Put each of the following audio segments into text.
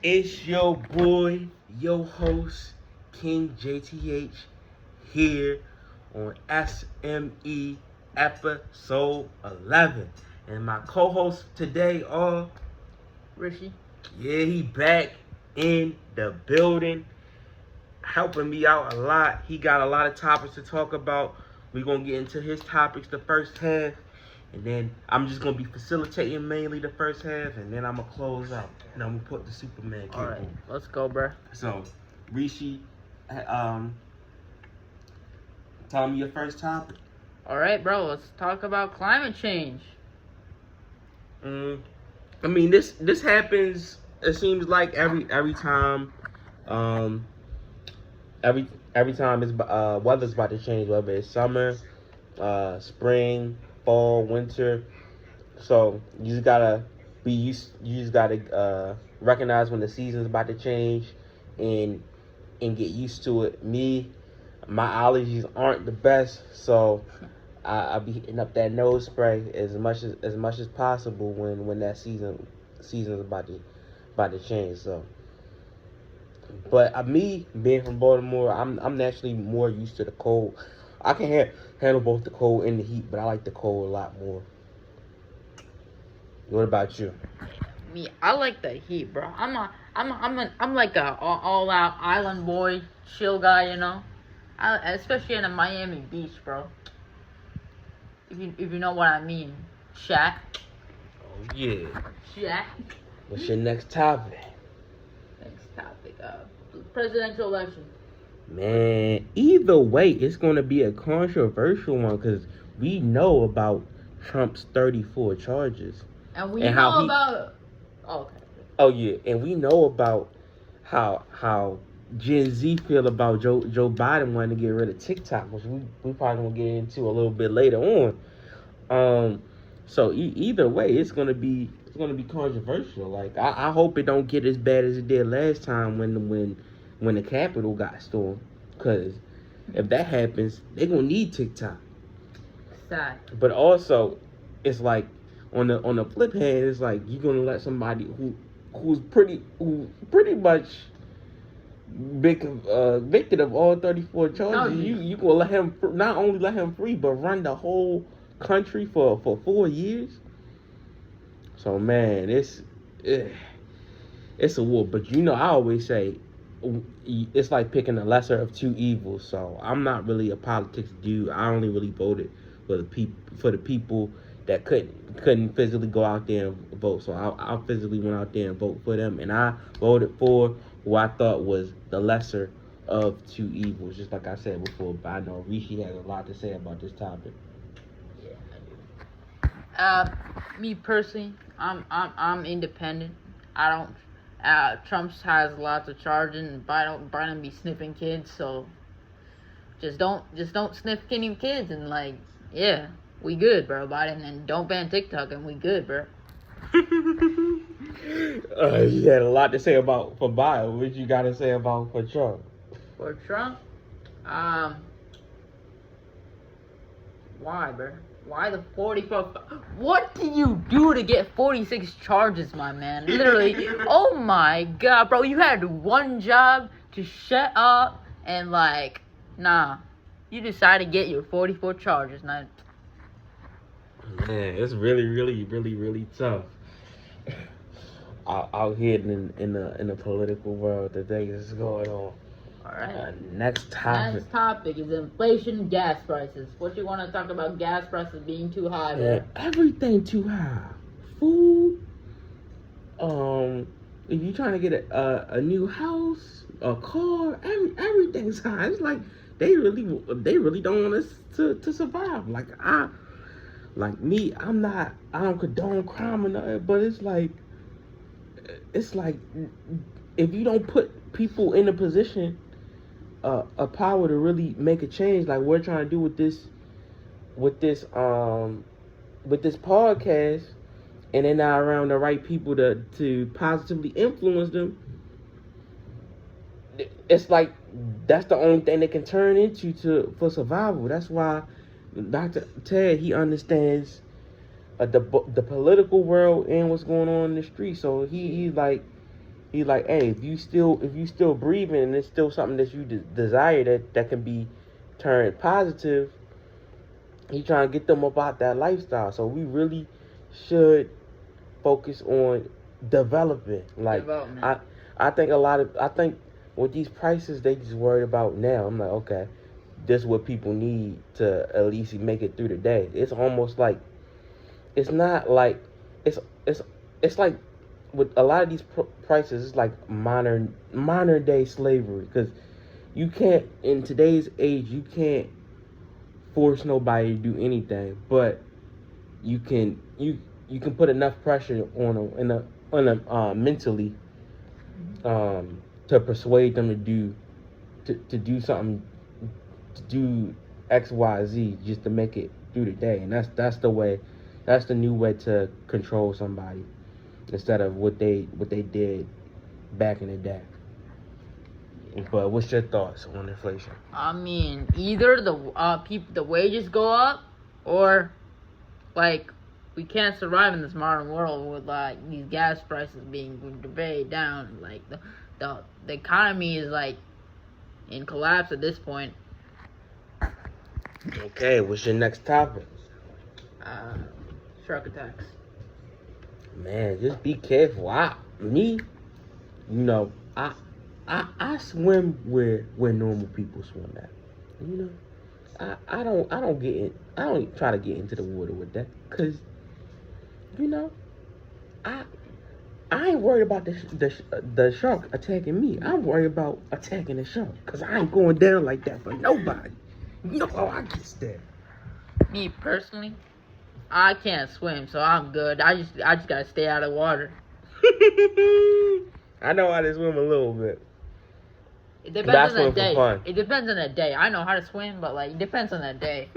It's your boy, your host, King JTH, here on SME episode 11. And my co-host today are Rishi. Yeah, he back in the building, helping me out a lot. He got a lot of topics to talk about. We're going to get into his topics the first half. And then I'm just going to be facilitating mainly the first half. And then I'm going to close out. And I'm going to put the Superman cape Alright, on. let's go, bro. So, Rishi, tell me your first topic. Alright, bro, let's talk about climate change. I mean, this happens. It seems like every time, every time it's weather's about to change, whether it's summer, spring, fall, winter. So you just gotta You just gotta recognize when the season's about to change, and get used to it. My allergies aren't the best, so I be hitting up that nose spray as much as possible when that season's about to change. So, but me being from Baltimore, I'm naturally more used to the cold. I can handle both the cold and the heat, but I like the cold a lot more. What about you? Me, I like the heat, bro. I'm like a all-out island boy, chill guy, you know. Especially in a Miami Beach, bro. If you know what I mean, Shaq. Oh yeah. Shaq. What's your next topic? Next topic, presidential election. Man, either way, it's going to be a controversial one because we know about Trump's 34 charges. And we know about... Oh, okay. Oh, yeah. And we know about how Gen Z feel about Joe Biden wanting to get rid of TikTok, which we probably going to get into a little bit later on. So either way, it's going to be controversial. Like, I hope it don't get as bad as it did last time when the Capitol got stormed, because if that happens, they're gonna need TikTok. Sad. But also, it's like on the flip hand, it's like you're gonna let somebody who's pretty much convicted of all 34 charges. You gonna let him not only let him free, but run the whole country for 4 years. So man, it's a war. But I always say, it's like picking the lesser of two evils. So I'm not really a politics dude. I only really voted for the people that couldn't physically go out there and vote. So I physically went out there and voted for them, and I voted for who I thought was the lesser of two evils. Just like I said before, but I know Rishi has a lot to say about this topic. Yeah, I do. Me personally, I'm independent. I don't. Trump has lots of charges, and Biden be sniffing kids, so just don't sniff any kids, and yeah, we good, bro, Biden, and don't ban TikTok, and we good, bro. You had a lot to say for Biden. What you got to say for Trump? For Trump, why, bro? Why the 44? What do you do to get 46 charges, my man? Literally, oh my god, bro, you had one job to shut up and nah. You decided to get your 44 charges, now. Man, it's really, really, really, really tough out here in the political world today. This is going on. Alright. Next topic. Next topic is inflation and gas prices. What you want to talk about gas prices being too high, bro? Everything too high. Food. If you're trying to get a new house, a car, everything's high. It's like they really don't want us to survive. I don't condone crime or nothing, but it's like if you don't put people in a position a power to really make a change, like we're trying to do with this podcast, and they're not around the right people to positively influence them, it's like that's the only thing they can turn into for survival. That's why Dr. Ted, he understands the political world and what's going on in the street. So he's like, He's like, hey, if you still breathing and it's still something that you desire that can be turned positive, he trying to get them about that lifestyle. So we really should focus on developing. Like Development. I think with these prices they just worried about now. I'm like, okay, this is what people need to at least make it through the day. It's almost like it's not like it's it's like with a lot of these prices, it's like modern day slavery because you can't in today's age you can't force nobody to do anything, but you can put enough pressure on them mentally to persuade them to do something, to do XYZ just to make it through the day, and that's the new way to control somebody instead of what they did back in the day. But what's your thoughts on inflation? I mean, either the wages go up, or like we can't survive in this modern world with like these gas prices being way down. Like the economy is like in collapse at this point. Okay, what's your next topic? Shark attacks. Man, just be careful. You know, I swim where normal people swim at. You know, I don't try to get into the water with that, cause you know, I ain't worried about the shark attacking me. I'm worried about attacking the shark, cause I ain't going down like that for nobody. You know how I get there. Me personally, I can't swim, so I'm good. I just gotta stay out of water. I know how to swim a little bit. It depends on the day. It depends on the day. I know how to swim, but like it depends on the day.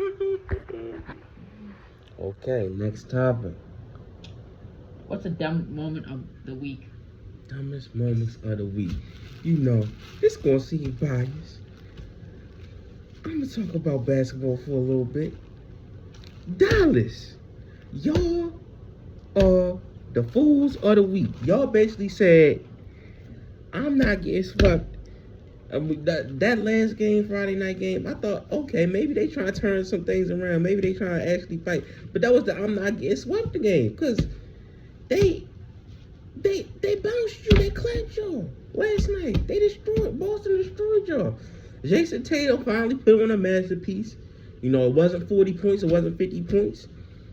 Okay, next topic. What's the dumb moment of the week? Dumbest moments of the week. You know, it's gonna seem biased. I'm gonna talk about basketball for a little bit. Dallas, y'all are the fools of the week. Y'all basically said, I'm not getting swept. I mean, that last game, Friday night game, I thought, okay, maybe they trying to turn some things around. Maybe they trying to actually fight. But that was the I'm not getting swept the game. Because they bounced you. They clapped y'all last night. Boston destroyed y'all. Jason Tatum finally put on a masterpiece. You know, it wasn't 40 points. It wasn't 50 points.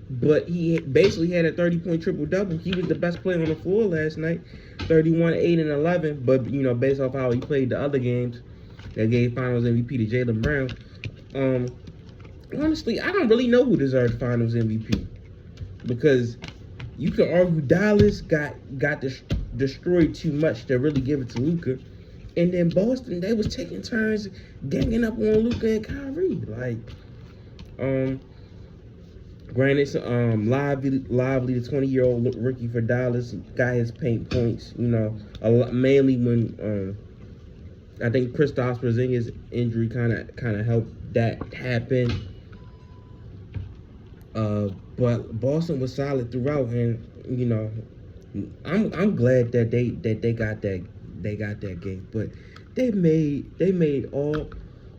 But he basically had a 30-point triple-double. He was the best player on the floor last night. 31, 8, and 11. But, you know, based off how he played the other games, that gave Finals MVP to Jaylen Brown. Honestly, I don't really know who deserved Finals MVP. Because you could argue Dallas got destroyed too much to really give it to Luka. And then Boston, they was taking turns ganging up on Luka and Kyrie. Like, granted, Lively, the 20-year-old rookie for Dallas, got his paint points. You know, mainly when I think Kristaps Porzingis' injury kind of helped that happen. But Boston was solid throughout, and you know, I'm glad that they got that game. But they made all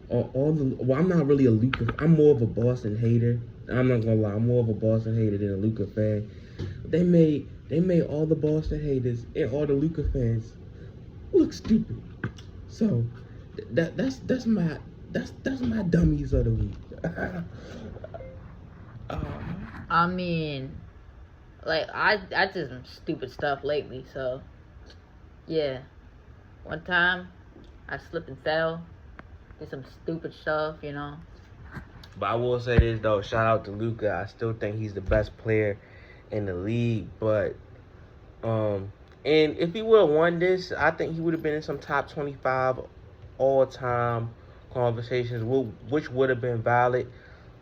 the. Well, I'm not really a Luka. I'm more of a Boston hater. I'm not gonna lie. I'm more of a Boston hater than a Luka fan. They made all the Boston haters and all the Luka fans look stupid. So that's my dummies of the week. I mean, like I did some stupid stuff lately. So yeah, one time I slipped and fell, did some stupid stuff, you know. But I will say this though, shout out to Luka. I still think he's the best player in the league. But and if he would have won this, I think he would have been in some top 25 all-time conversations, which would have been valid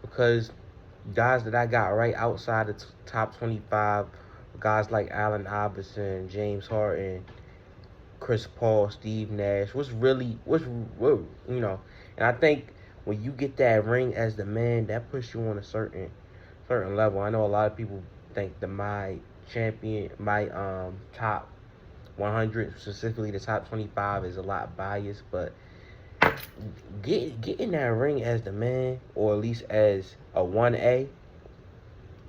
because guys that I got right outside the top 25, guys like Allen Iverson, James Harden, Chris Paul, Steve Nash, you know, and I think when you get that ring as the man, that puts you on a certain level. I know a lot of people think my top 100, specifically the top 25, is a lot biased, but get in that ring as the man, or at least as a 1A.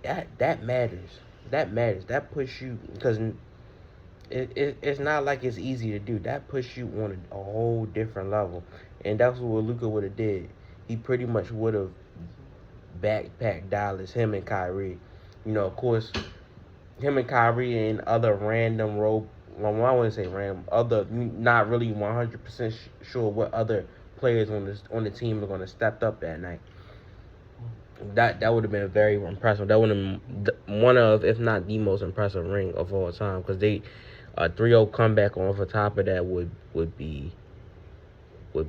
That matters. That matters. That puts you, because it's not like it's easy to do. That puts you on a whole different level, and that's what Luka would have did. He pretty much would have backpacked Dallas, him and Kyrie. Of course, him and Kyrie and other random role. Well, I wouldn't say random. Other, not really 100% sure what other players on the team are going to step up that night. That would have been very impressive. That would have been one of, if not the most impressive ring of all time, because they a 3-0 comeback on the top of that would be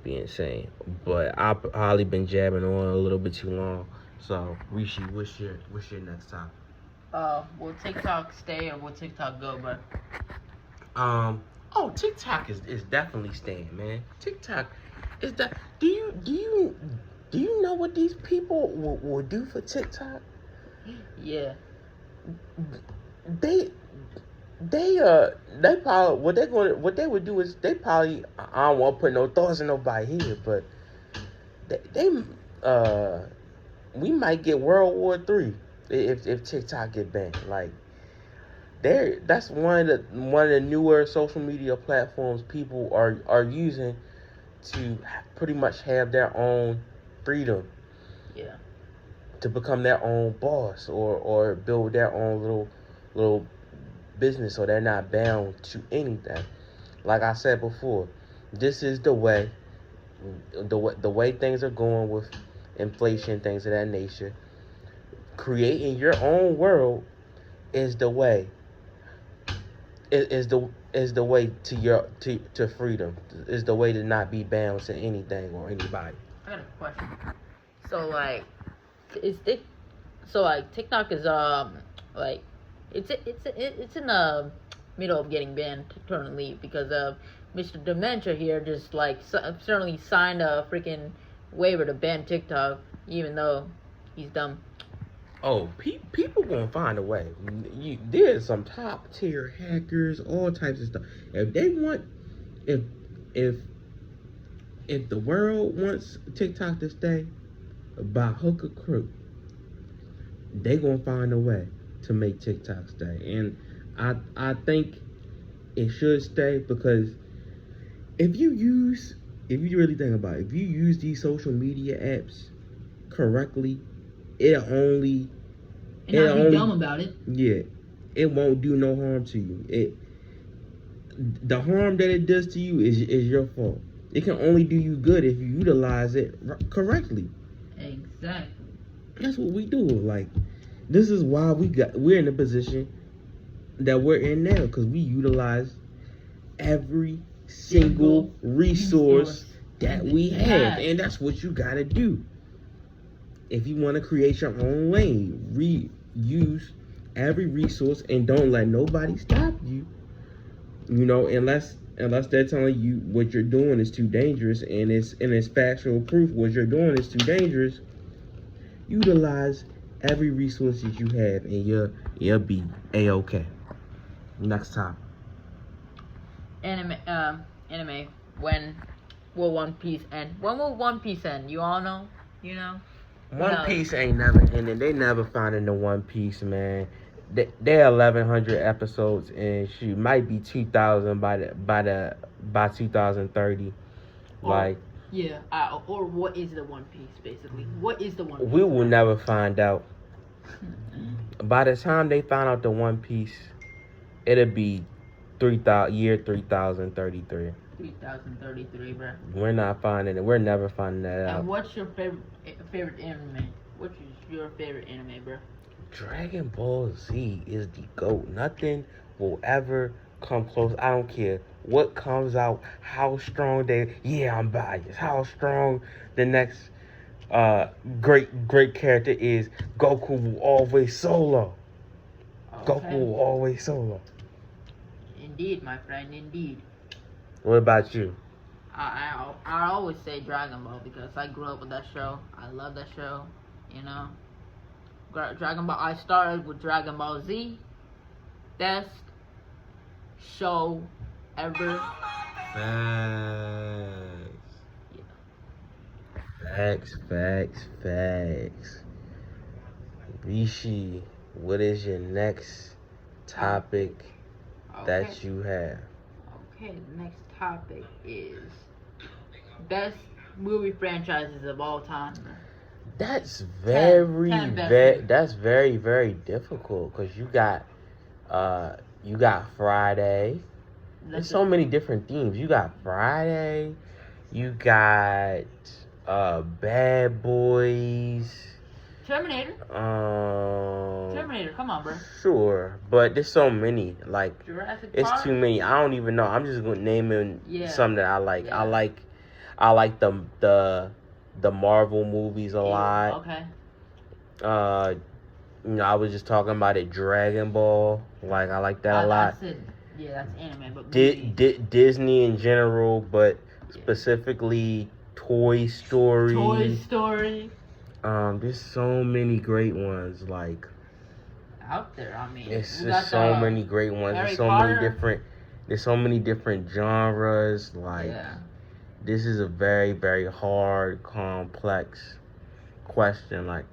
insane. But I've probably been jabbing on a little bit too long. So Rishi, what's your next topic? Will TikTok stay or will TikTok go, bro? TikTok is definitely staying, man. TikTok is that. Do you know what these people will do for TikTok? Yeah. They probably what they would do is they probably, I don't want to put no thoughts in nobody here, but they we might get World War III if TikTok get banned. Like, that's one of the newer social media platforms people are using to pretty much have their own freedom. Yeah. To become their own boss or build their own little business, so they're not bound to anything. Like I said before, this is the way things are going with inflation, things of that nature. Creating your own world is the way. Is the way to freedom. Is the way to not be bound to anything or anybody. I got a question. So like, TikTok is like it's in the middle of getting banned currently because Mr. Dementia here just like certainly signed a freaking waiver to ban TikTok, even though he's dumb. Oh, people gonna find a way. There's some top tier hackers, all types of stuff. If they want, if the world wants TikTok to stay, by hook or crook, they gonna find a way to make TikTok stay. And I think it should stay, because if you really think about it, if you use these social media apps correctly, it'll only be dumb about it. Yeah, it won't do no harm to you. The harm that it does to you is your fault. It can only do you good if you utilize it correctly. Exactly. That's what we do. Like, this is why we're in the position that we're in now, because we utilize every single resource that we have, and that's what you gotta do. If you want to create your own lane, reuse every resource and don't let nobody stop you. Unless they're telling you what you're doing is too dangerous, and it's factual proof what you're doing is too dangerous. Utilize every resource that you have, and you'll be A-okay. Next topic. Anime. When will One Piece end? When will One Piece end? You all know? You know? One Piece ain't never ending. They never finding the One Piece, man. They're 1,100 episodes, and shoot, might be 2,000 by 2030. Or what is the One Piece, basically? What is the One Piece? We will never find out. By the time they find out the One Piece, it'll be 3033. 3033, bro. We're not finding it. We're never finding that out. And what's your favorite anime? What is your favorite anime, bro? Dragon Ball Z is the GOAT. Nothing will ever come close. I don't care what comes out, how strong I'm biased, how strong the next great character is. Goku will always solo. Okay. Goku will always solo. Indeed, my friend, indeed. What about you? I always say Dragon Ball because I grew up with that show. I love that show, Dragon Ball. I started with Dragon Ball Z. Best show ever. Facts. Yeah. Facts. Rishi, what is your next topic Okay. that you have? Okay, the next topic is best movie franchises of all time. That's 10 best movies. that's very difficult because you got Friday. There's so many different themes. You got Friday. You got Bad Boys. Terminator. Terminator. Come on, bro. Sure, but there's so many. Like Jurassic it's Park. too many. I don't even know. I'm just gonna naming some that I like. Yeah. I like the Marvel movies a lot. Okay. I was just talking about it. Dragon Ball. Like I like that a lot. That's anime, but Disney in general, but specifically Toy Story. There's so many great ones. Like out there. I mean, it's just so many great ones. There's so many different. There's so many different genres. Like this is a very hard, complex question. Like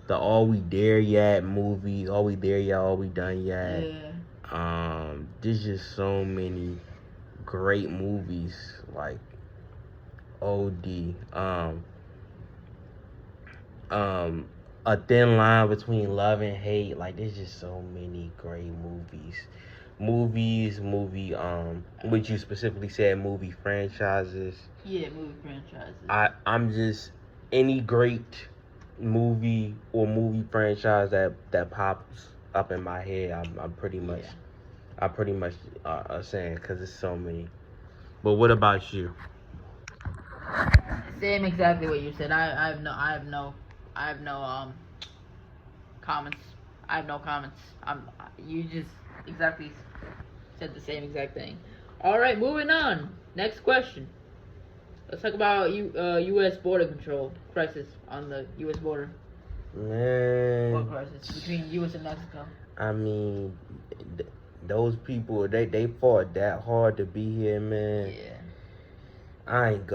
the Are We There Yet movies. Are We There Yet? Are We Done Yet? There's just so many great movies. Like OD. A Thin Line Between Love and Hate. Like there's just so many great movies. Which you specifically said movie franchises. Yeah, movie franchises. I'm just any great movie or movie franchise that pops up in my head. I'm pretty much saying because it's so many. But what about you? Same exactly what you said. I have no comments. I have no comments. You just exactly said the same exact thing. All right, moving on. Next question. Let's talk about U.S. border control crisis on the U.S. border. Man. What crisis between U.S. and Mexico? I mean, those people they fought that hard to be here, man. Yeah. I ain't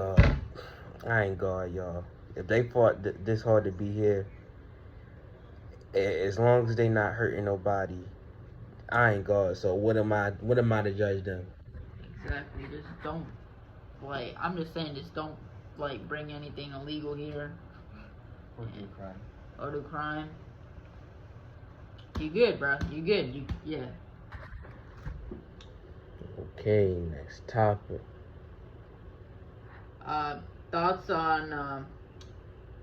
God, y'all. If they fought this hard to be here, as long as they not hurting nobody, I ain't God. So what am I to judge them? Exactly. Just don't I'm just saying, just don't bring anything illegal here. Or do crime. You good, bro? You good? Yeah. Okay, next topic. Thoughts on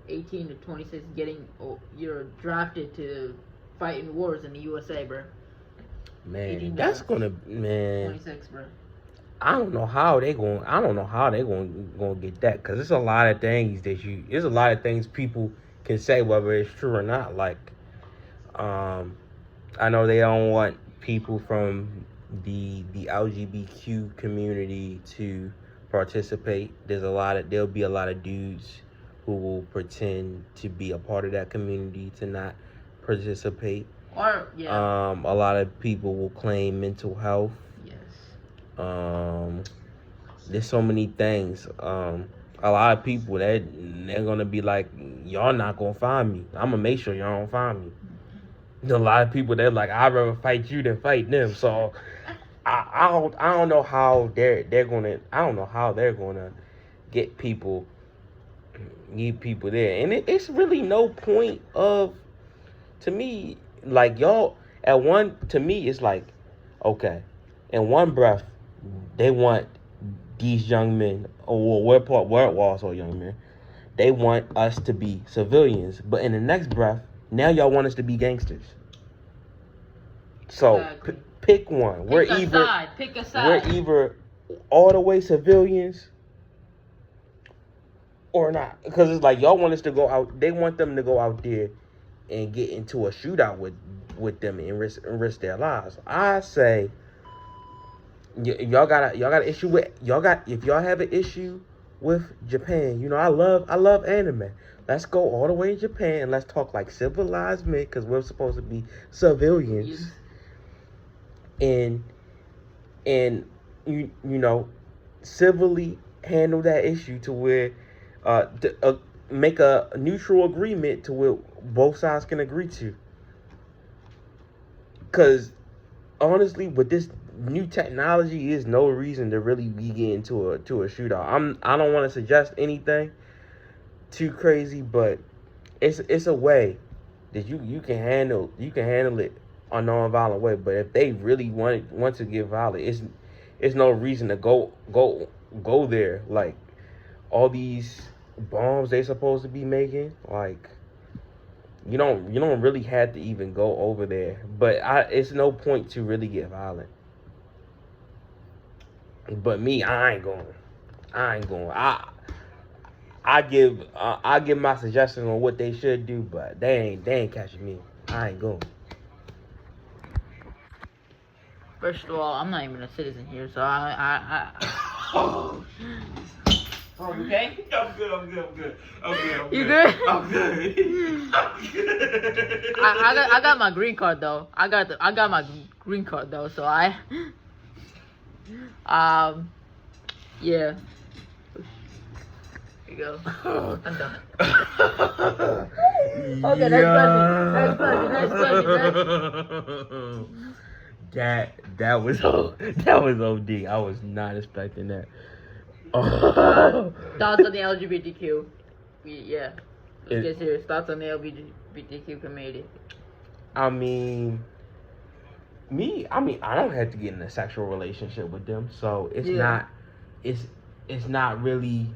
18 to 26 you're drafted to fight in wars in the USA, bro. Man, that's gonna 26, bro. I don't know how they going to get that, because there's a lot of things there's a lot of things people can say whether it's true or not. Like I know they don't want people from the LGBTQ community to participate. There'll be a lot of dudes who will pretend to be a part of that community to not participate. Or a lot of people will claim mental health. Yes. There's so many things. A lot of people they're gonna be like, y'all not gonna find me. I'm gonna make sure y'all don't find me. There's a lot of people they're like, I'd rather fight you than fight them. So I don't know how they're gonna get people there, and it's really no point of, to me, like y'all to me it's like, okay, in one breath they want these young men, or we're also young men, they want us to be civilians, but in the next breath now y'all want us to be gangsters. So exactly. Pick one. Pick a side. We're either all the way civilians or not, because it's like y'all want us to go out. They want them to go out there and get into a shootout with them and risk their lives. I say, if y'all got an issue with if y'all have an issue with Japan, I love anime. Let's go all the way to Japan and let's talk like civilized men, because we're supposed to be civilians. Yes. And you know, civilly handle that issue to where make a neutral agreement to where both sides can agree to. Because honestly, with this new technology, is no reason to really be getting to a shootout. I don't want to suggest anything too crazy, but it's a way that you can handle it a non-violent way. But if they really want to get violent, it's no reason to go there. Like all these bombs they supposed to be making, like you don't really have to even go over there. But it's no point to really get violent. But me, I ain't going. I ain't going. I give my suggestions on what they should do, but they ain't catching me. I ain't going. First of all, I'm not even a citizen here, so Oh, you okay? I'm good. I'm good. You good? I'm good. I'm good. I got my green card though. I got my green card though, so yeah. Here you go. I'm done. Okay, next question. That was OD. I was not expecting that. Oh. Thoughts on the LGBTQ? Yeah. Let's get serious. Thoughts on the LGBTQ community? I mean, I don't have to get in a sexual relationship with them, so it's not really.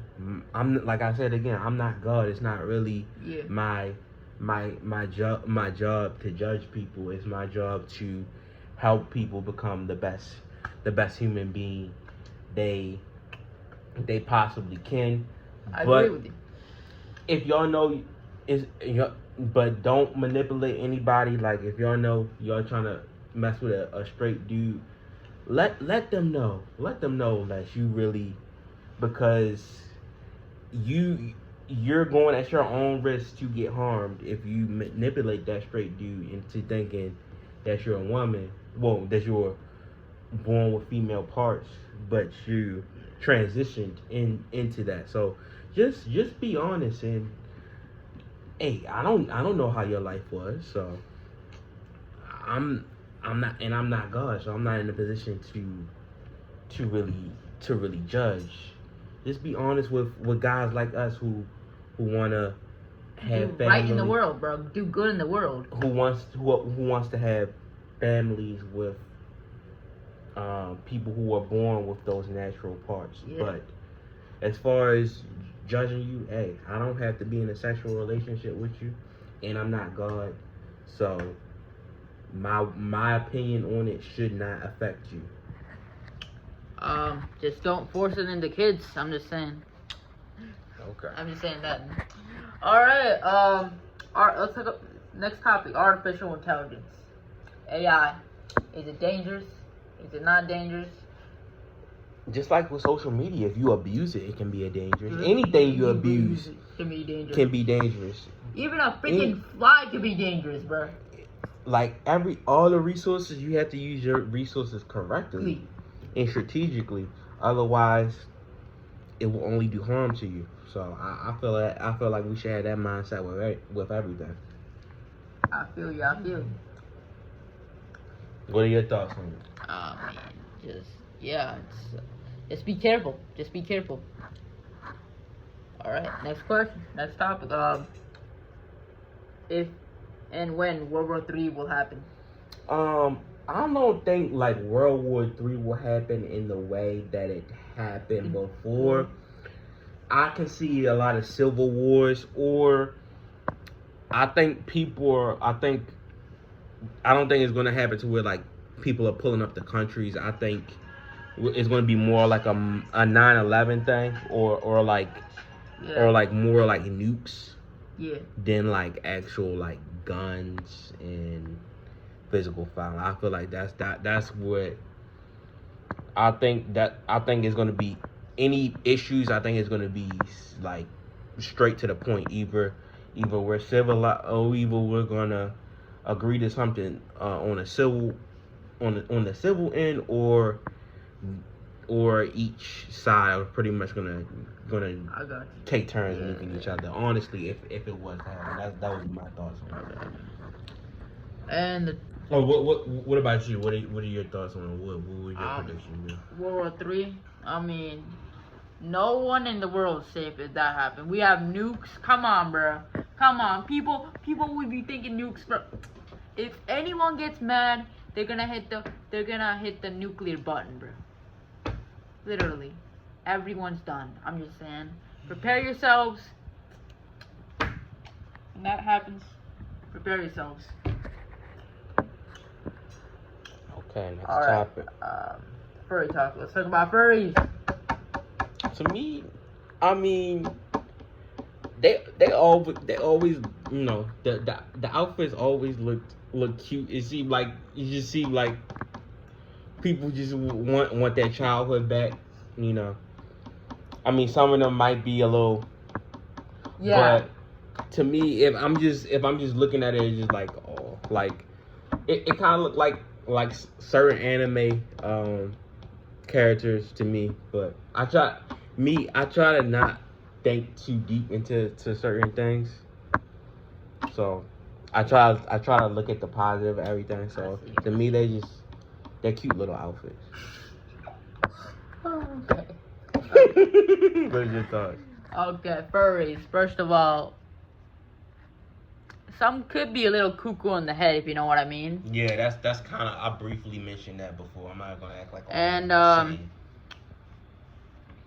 I'm like I said again, I'm not God. It's not really my job to judge people. It's my job to help people become the best human being they possibly can. I agree with you. If y'all know but don't manipulate anybody. Like if y'all know y'all trying to mess with a straight dude, let them know. Let them know that you really, because you're going at your own risk to get harmed if you manipulate that straight dude into thinking that you're a woman. Well, that you're born with female parts, but you transitioned into that. So just be honest and hey, I don't know how your life was, so I'm not God, so I'm not in a position to really judge. Just be honest with guys like us who wanna have do family, right in the world, bro. Do good in the world. Who wants to have families with people who are born with those natural parts. Yeah. But as far as judging you, hey, I don't have to be in a sexual relationship with you, and I'm not God, so my opinion on it should not affect you. Just don't force it into kids. I'm just saying. Okay. I'm just saying that. All right. Let's take up next topic: artificial intelligence, AI. Is it dangerous? Is it not dangerous? Just like with social media, if you abuse it, it can be dangerous. Anything you abuse can be dangerous. Even a freaking fly can be dangerous, bro. Like all the resources, you have to use your resources correctly and strategically. Otherwise, it will only do harm to you. So I feel like we should have that mindset with everything. I feel you. What are your thoughts on it? Oh man, just be careful. Just be careful. All right, next question, next topic. If and when World War III will happen? I don't think like World War III will happen in the way that it happened before. I can see a lot of civil wars, or I don't think it's going to happen to where like people are pulling up the countries. I think it's going to be more like a 9/11 thing, or like more like nukes, than like actual like guns and physical violence. I feel like that's what I think it's going to be. Any issues, I think it's going to be like straight to the point. Either we're civil, or either we're going to agree to something on the civil end, or or each side are pretty much gonna I got you. take turns nuking each other. Honestly, if it was to happen, that would be my thoughts on it. And Oh, what about you? What are your thoughts on it? What was your prediction? Yeah? World War III. I mean, no one in the world is safe if that happened. We have nukes. Come on, bro. Come on, people would be thinking nukes, bro. If anyone gets mad, they're gonna hit the nuclear button, bro. Literally, everyone's done. I'm just saying, prepare yourselves. When that happens, prepare yourselves. Okay, next All right. topic. Furry talk. Let's talk about furries. To me, I mean, they always the outfits always look cute. It seemed like people just want their childhood back. I mean, some of them might be a little. Yeah. But to me, if I'm just looking at it, it's just like, oh, like it kind of looked like certain anime characters to me. But I try to not think too deep into certain things. So I try to look at the positive of everything. So to me, they're cute little outfits. Okay. What are your thoughts? Okay, furries. First of all, some could be a little cuckoo on the head, if you know what I mean. Yeah, that's kind of, I briefly mentioned that before. I'm not gonna act like. And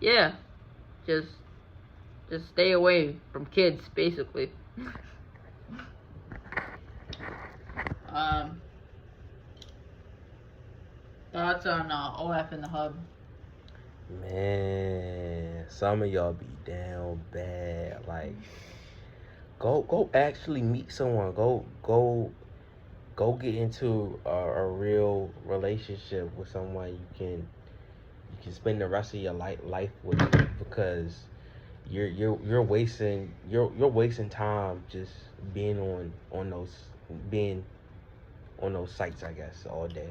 yeah, just stay away from kids, basically. Thoughts on OF in the hub? Man, some of y'all be down bad. Like, go actually meet someone. Go get into a real relationship with someone you can spend the rest of your life with, because you're wasting time just being on those sites, I guess, all day.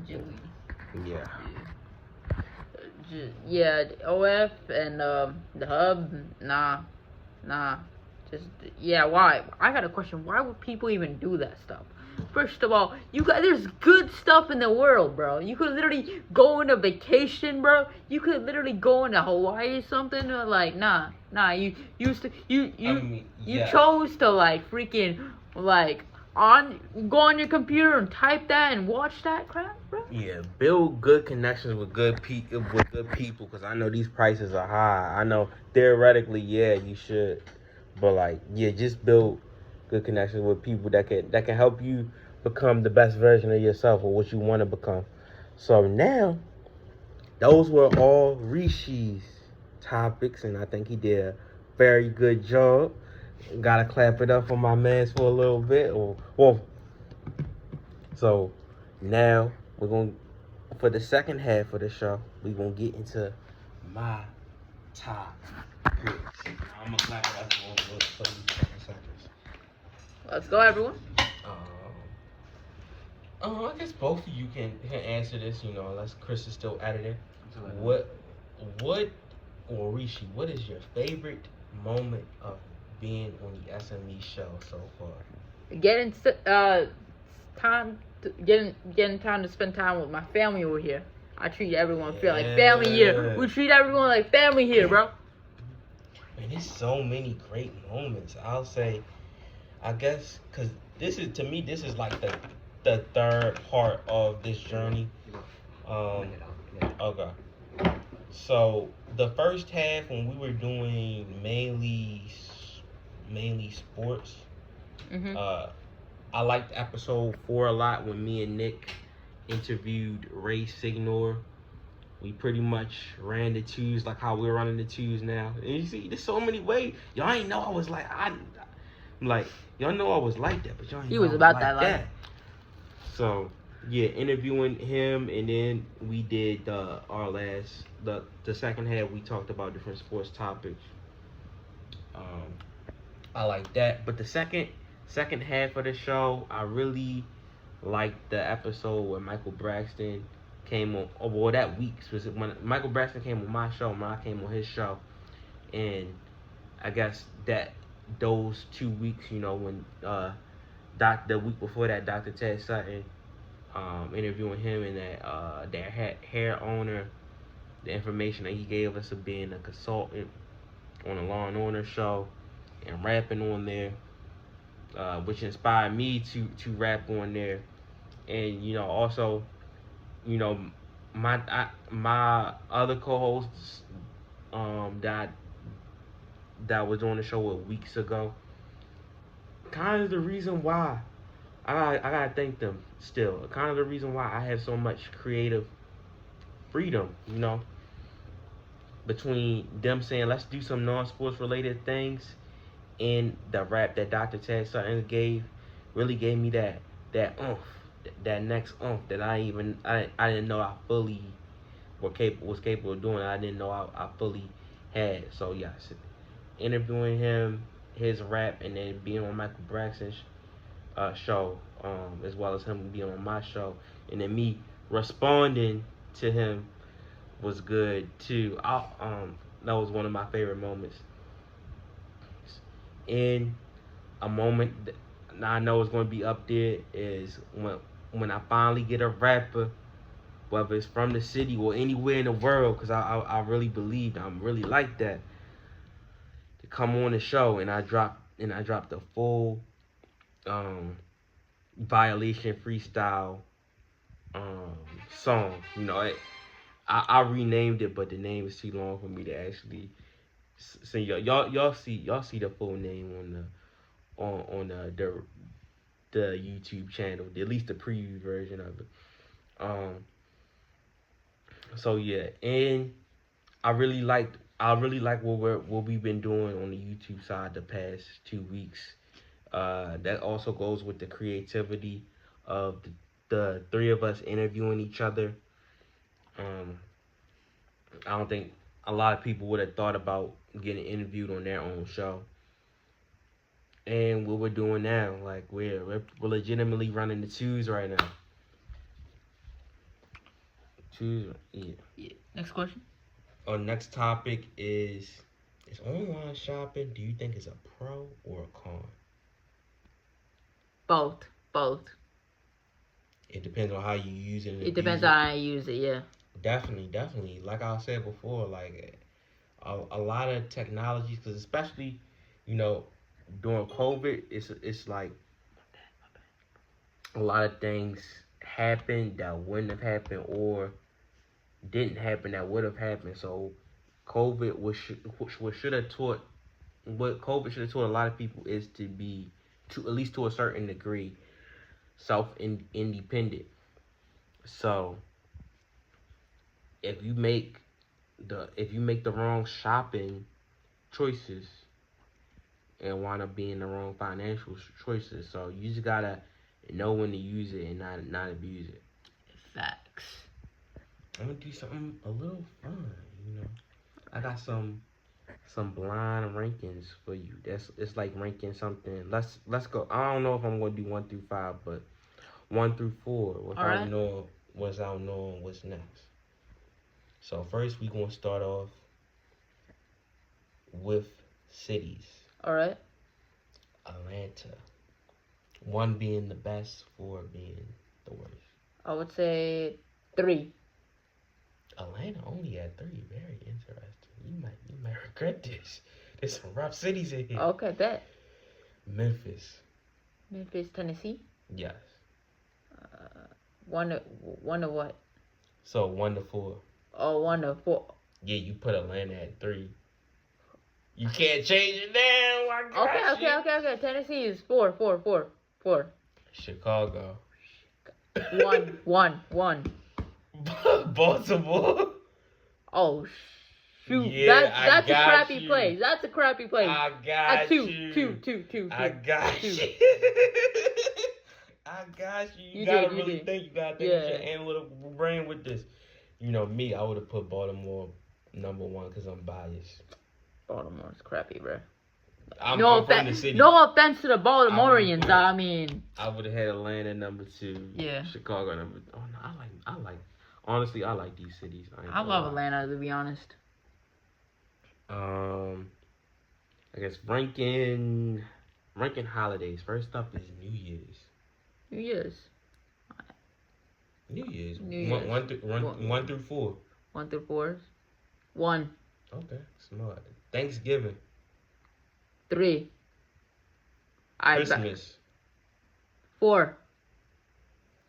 Yeah. Yeah, OF and the hub, nah, just yeah. Why? I got a question. Why would people even do that stuff? First of all, there's good stuff in the world, bro. You could literally go on a vacation, bro. You could literally go into Hawaii or something. Like, nah. You chose to like freaking like go on your computer and type that and watch that crap, bro. Yeah, build good connections with good people, because I know these prices are high. I know theoretically, yeah, you should, but like, yeah, just build good connections with people that can help you become the best version of yourself or what you want to become. So now, those were all Rishi's topics, and I think he did a very good job. Gotta clap it up for my man for a little bit. So now we're going, for the second half of the show, we're gonna get into my top picks. I'm gonna clap it up for these seconds. Let's go, everyone. I guess both of you can answer this, unless Chris is still editing. What or Rishi, what is your favorite moment of being on the SME show so far? Getting time to spend time with my family over here. I treat everyone like family here. We treat everyone like family here, bro. Man, there's so many great moments. I'll say, I guess, because this is like the third part of this journey. Okay. So the first half, when we were doing mainly sports, I liked episode 4 a lot when me and Nick interviewed Ray Signor. We pretty much ran the twos like how we're running the twos now. And you see, there's so many ways. Y'all ain't know I was like, y'all know I was like that, but y'all ain't know I was about like that. So yeah, interviewing him, and then we did the second half. We talked about different sports topics. I like that, but the second half of the show, I really liked the episode where Michael Braxton came on. Oh, well, that week was when Michael Braxton came on my show. When I came on his show, and I guess that those 2 weeks, when the week before that, Dr. Ted Sutton, interviewing him and their hair owner, the information that he gave us of being a consultant on a Law and Order show and rapping on there, which inspired me to rap on there, and also, my other co-hosts that was on the show weeks ago, kind of the reason why I gotta thank them still. Kind of the reason why I have so much creative freedom, between them saying let's do some non-sports related things, and the rap that Dr. Ted Sutton really gave me that oomph, that next oomph that I didn't know I fully was capable of doing. I didn't know I fully had. So yes, interviewing him, his rap, and then being on Michael Braxton's show, as well as him being on my show, and then me responding to him was good too. That was one of my favorite moments. In a moment that I know is going to be up there is when I finally get a rapper, whether it's from the city or anywhere in the world, because I really believed I'm really like that, to come on the show, and I dropped the full Violation freestyle song. I renamed it, but the name is too long for me to actually sing. Y'all see the full name on the YouTube channel, at least the preview version of it. So yeah, and I really like what we've been doing on the YouTube side the past 2 weeks. That also goes with the creativity of the three of us interviewing each other. I don't think a lot of people would have thought about getting interviewed on their own show. And what we're doing now, like we're legitimately running the twos right now. Twos, yeah. Next question. Our next topic is online shopping, do you think is a pro or a con? Both. It depends on how you use it. It depends on how you use it, yeah. Definitely. Like I said before, like a lot of technologies, because especially, during COVID, it's like a lot of things happened that wouldn't have happened, or didn't happen that would have happened. So COVID should have taught what COVID should have taught a lot of people is to be, to at least to a certain degree, independent. So if you make the wrong shopping choices and wind up being the wrong financial choices, so you just gotta know when to use it and not abuse it. Facts. I'm gonna do something a little fun, I got some blind rankings for you. It's like ranking something. Let's go. I don't know if I'm gonna do 1 through 5, but 1 through 4 without knowing what's next. So first we gonna start off with cities. All right. Atlanta. 1 being the best, 4 being the worst. I would say 3. Atlanta only had 3. Very interesting. You might regret this. There's some rough cities in here. Okay, bet. Memphis, Tennessee. yes. 1 to what? So 1 to 4. Oh, 1 to 4. Yeah, you put Atlanta at 3. You can't change it now. Okay. Tennessee is 4. Chicago. 1. Baltimore. Oh shoot! Yeah, that's a crappy place. That's a crappy place. I got you. 2. I got you. I got you. You gotta think. You gotta think with your analytical brain with this. Me, I would have put Baltimore number 1 because I'm biased. Baltimore's crappy, bro. I'm from the city. No offense to the Baltimoreans. I would have had Atlanta number 2. Yeah. Chicago number. Oh no, I like Honestly, I like these cities. I love Atlanta, to be honest. I guess ranking holidays. First up is New Year's. New Year's. New Year's. New Year's. One through 4. 1 through 4. 1. Okay, smart. Thanksgiving. 3. Christmas. 4.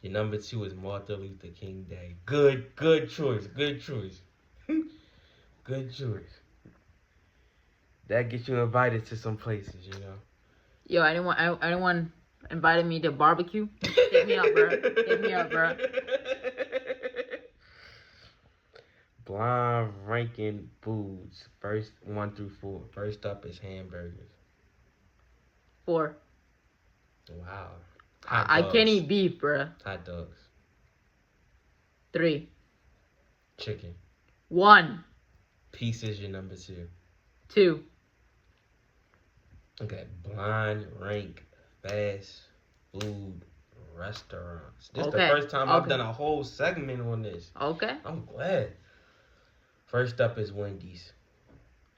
Your number 2 is Martin Luther King Day. Good choice. Good choice. Good choice. That gets you invited to some places, you know. Yo, anyone invited me to barbecue? Hit me up, bro. Hit me up, bro. Blind ranking foods. First 1 through 4. First up is hamburgers. 4. Wow. I can't eat beef, bro. Hot dogs. 3. Chicken. 1. Pizza is your number 2. 2. Okay, blind rank fast food restaurants. This is the first time I've done a whole segment on this. Okay. I'm glad. First up is Wendy's.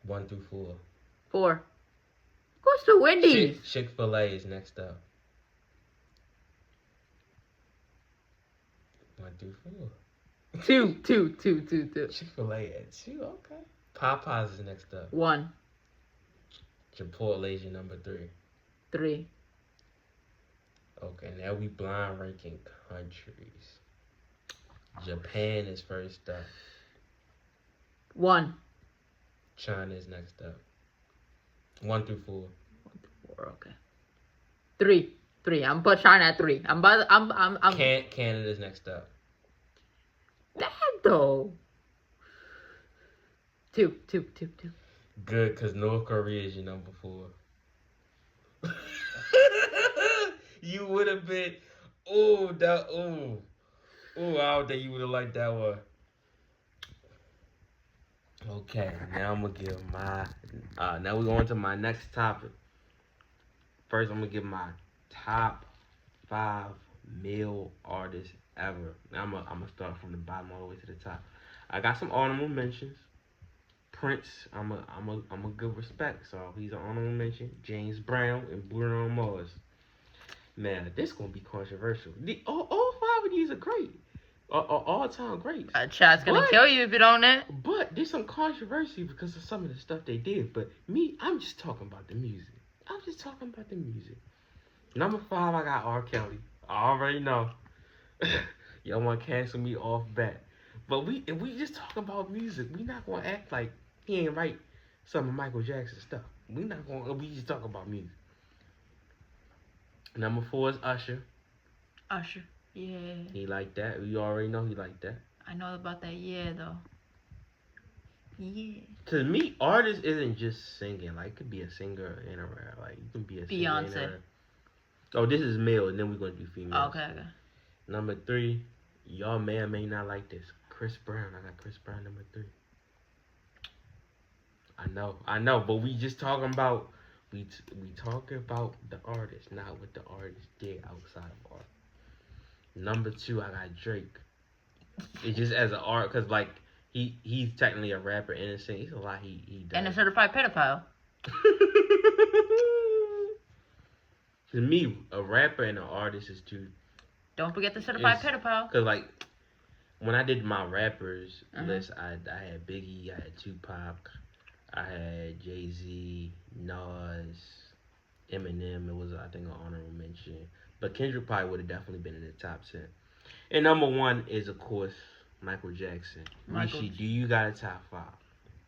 1 through 4. 4. Goes to Wendy's. Chick-fil-A is next up. 1 through 4. 2. Chick-fil-A at 2. Okay. Popeyes is next up. 1. Chipotle is your number 3. 3. Okay, now we blind ranking countries. Japan is first up. 1. China is next up. 1 through 4. 1 through 4. Okay. 3. 3. I'm put China at 3. I'm. Canada's next up. That though. 2. Good, cause North Korea is your number 4. You would have been. I don't think you would have liked that one. Okay, now I'm gonna give my. Now we're going to my next topic. First, I'm gonna give my top 5 male artists ever. Now I'm gonna start from the bottom all the way to the top. I got some honorable mentions. Prince, I'm a good respect, so he's an honorable mention. James Brown and Bruno Mars. Man, this gonna be controversial. All 5 of these are great. All-time greats. Chat's gonna kill you if you don't know. But there's some controversy because of some of the stuff they did. But me, I'm just talking about the music. Number 5, I got R. Kelly. I already know. Y'all want to cancel me off bat. But if we just talk about music, we not gonna act like he ain't write some of Michael Jackson stuff. We just talk about music. Number 4 is Usher. Usher. Yeah. He like that. You already know he like that. I know about that, though. Yeah. To me, artist isn't just singing. Like, it could be a singer and a rapper. Like, you can be a singer and a rapper. Oh, this is male, and then we're going to do female. Okay. Number 3, y'all may or may not like this. Chris Brown. I got Chris Brown number 3. I know, but we just talking about, we talking about the artist, not what the artist did outside of art. Number 2, I got Drake. It's just as an art, because, like, he's technically a rapper and a singer. He's a lot he does. And a certified pedophile. To me, a rapper and an artist is two. Don't forget the certified pedophile. Because, like, when I did my rappers list, I had Biggie, I had Tupac, I had Jay-Z, Nas, Eminem. It was, I think, an honorable mention. But Kendrick probably would have definitely been in the top 10. And number 1 is, of course, Michael Jackson. Rishi, do you got a top 5?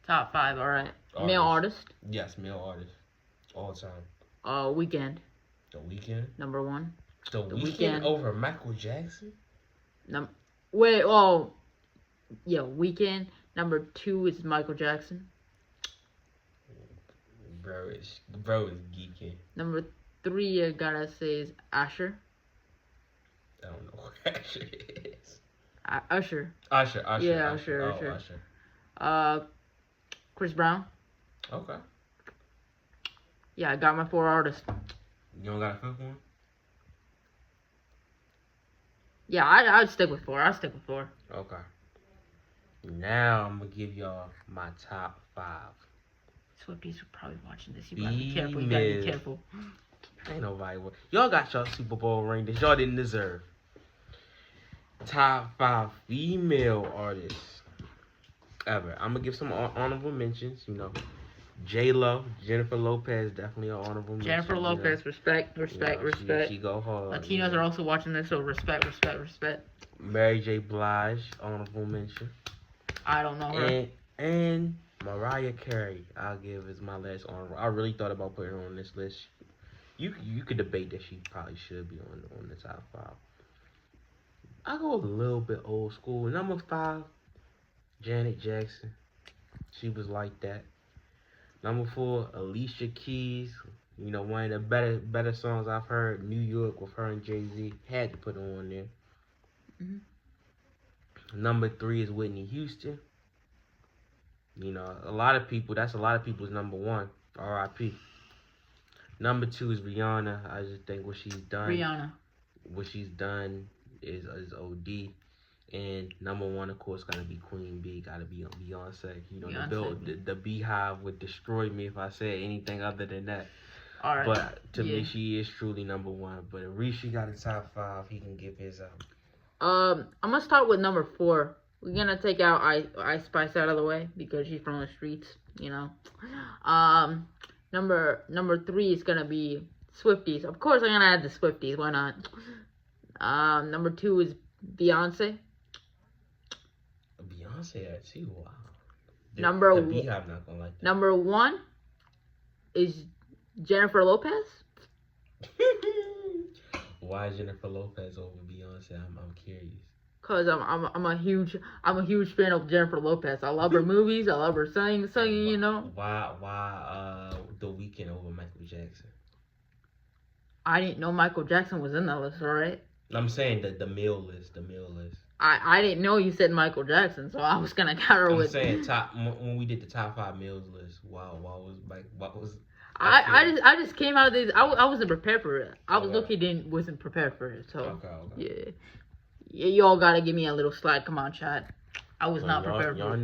Top 5, all right. Male artist? Yes, male artist. All time. Weeknd. The Weeknd? Number 1. The Weeknd over Michael Jackson? Weeknd. Number 2 is Michael Jackson. Bro is geeking. Number 3, I gotta say, is Usher. I don't know who Usher is. Usher. Yeah, Usher. Chris Brown. Okay. Yeah, I got my 4 artists. You don't got a 5th one? Yeah, I'd stick with 4. I'll stick with 4. Okay. Now I'm gonna give y'all my top 5. Swifties are probably watching this. You gotta be careful. You gotta be Female. careful. Ain't nobody. Y'all got y'all Super Bowl ring that y'all didn't deserve. Top 5 female artists ever. I'm gonna give some honorable mentions. You know, J Lo, Jennifer Lopez, definitely an honorable mention. Jennifer Lopez, respect. She go hard. Latinos are also watching this, so respect. Mary J. Blige, honorable mention. I don't know her. And Mariah Carey, I'll give as my last honorable. I really thought about putting her on this list. You could debate that she probably should be on the top 5. I go a little bit old school. Number 5, Janet Jackson. She was like that. Number 4, Alicia Keys. You know, one of the better songs I've heard, New York with her and Jay-Z. Had to put her on there. Number 3 is Whitney Houston. You know, that's a lot of people's number 1. R.I.P. Number 2 is Rihanna. I just think what she's done is OD. And number 1, of course, gotta be Queen Bee. Gotta be Beyonce. You know, the Beehive would destroy me if I said anything other than that. All right. But to me, she is truly number 1. But if Rishi got a top 5, he can give his out. I'm gonna start with number 4. We're gonna take out Ice Spice out of the way because she's from the streets, you know. Number 3 is gonna be Swifties. Of course, I'm gonna add the Swifties. Why not? Number 2 is Beyonce. Beyonce at 2. Wow. The Beehive not gonna like that. Number 1 is Jennifer Lopez. Why is Jennifer Lopez over Beyonce? I'm curious. Cause I'm a huge fan of Jennifer Lopez. I love her movies. I love her singing. You know. Why The Weeknd over Michael Jackson? I didn't know Michael Jackson was in that list. All right. I'm saying the male list. I didn't know you said Michael Jackson, so I was gonna counter with. I'm saying when we did the top 5 males list. Wow, what was? I just came out of this. I wasn't prepared for it. I was wasn't prepared for it. So okay. Yeah, y'all gotta give me a little slide. Come on, chat. I was not prepared for it.